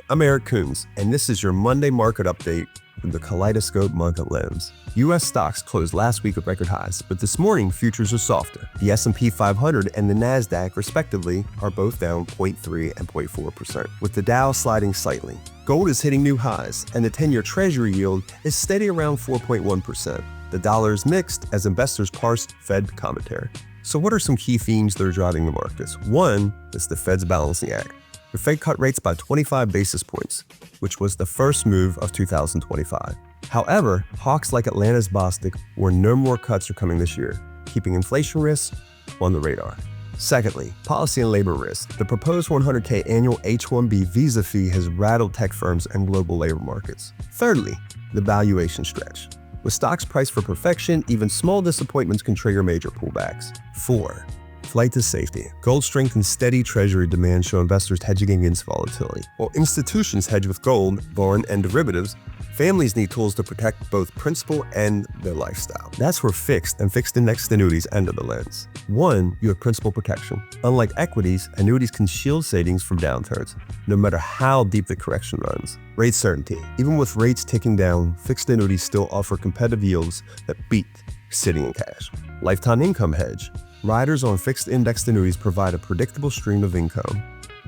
I'm Eric Coons, and this is your Monday market update from the Kaleidoscope market lens. U.S. stocks closed last week at record highs, but this morning futures are softer. The S&P 500 and the NASDAQ, respectively, are both down 0.3 and 0.4%, with the Dow sliding slightly. Gold is hitting new highs, and the 10-year Treasury yield is steady around 4.1%. The dollar is mixed as investors parse Fed commentary. So what are some key themes that are driving the markets? One is the Fed's balancing act. The Fed cut rates by 25 basis points, which was the first move of 2025. However, hawks like Atlanta's Bostic warn no more cuts are coming this year, keeping inflation risks on the radar. Secondly, policy and labor risk. The proposed $100K annual H-1B visa fee has rattled tech firms and global labor markets. Thirdly, the valuation stretch. With stocks priced for perfection, even small disappointments can trigger major pullbacks. 4. Flight to safety. Gold strength and steady Treasury demand show investors hedging against volatility. While institutions hedge with gold, bond, and derivatives, families need tools to protect both principal and their lifestyle. That's where fixed and fixed indexed annuities enter the lens. 1. You have principal protection. Unlike equities, annuities can shield savings from downturns, no matter how deep the correction runs. Rate certainty. Even with rates ticking down, fixed annuities still offer competitive yields that beat sitting in cash. Lifetime income hedge. Riders on fixed indexed annuities provide a predictable stream of income,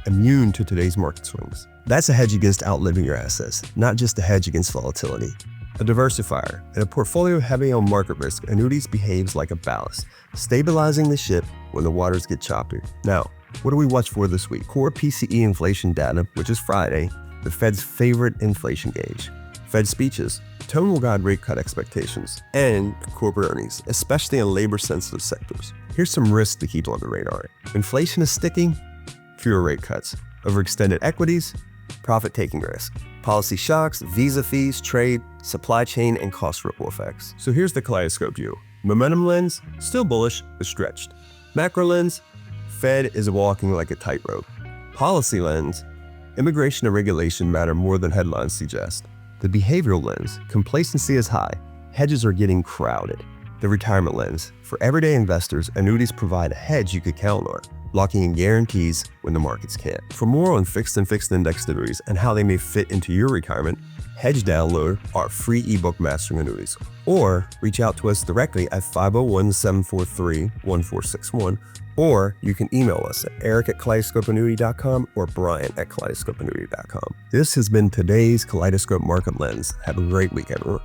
immune to today's market swings. That's a hedge against outliving your assets, not just a hedge against volatility. A diversifier. In a portfolio heavy on market risk, annuities behaves like a ballast, stabilizing the ship when the waters get choppy. Now, what do we watch for this week? Core PCE inflation data, which is Friday, the Fed's favorite inflation gauge. Fed speeches. Tone will guide rate cut expectations, and corporate earnings, especially in labor-sensitive sectors. Here's some risks to keep on the radar. Inflation is sticking, fewer rate cuts. Overextended equities, profit-taking risk. Policy shocks, visa fees, trade, supply chain, and cost ripple effects. So here's the Kaleidoscope view. Momentum lens, still bullish, but stretched. Macro lens, Fed is walking like a tightrope. Policy lens, immigration and regulation matter more than headlines suggest. The behavioral lens, complacency is high, hedges are getting crowded. The retirement lens, for everyday investors, annuities provide a hedge you could count on, locking in guarantees when the markets can't. For more on fixed and fixed indexed annuities and how they may fit into your retirement, Hedge download our free ebook Mastering Annuities, or reach out to us directly at 501-743-1461, or you can email us at eric@kaleidoscopeannuity.com or brian@kaleidoscopeannuity.com. This has been today's Kaleidoscope Market Lens. Have a great week, everyone.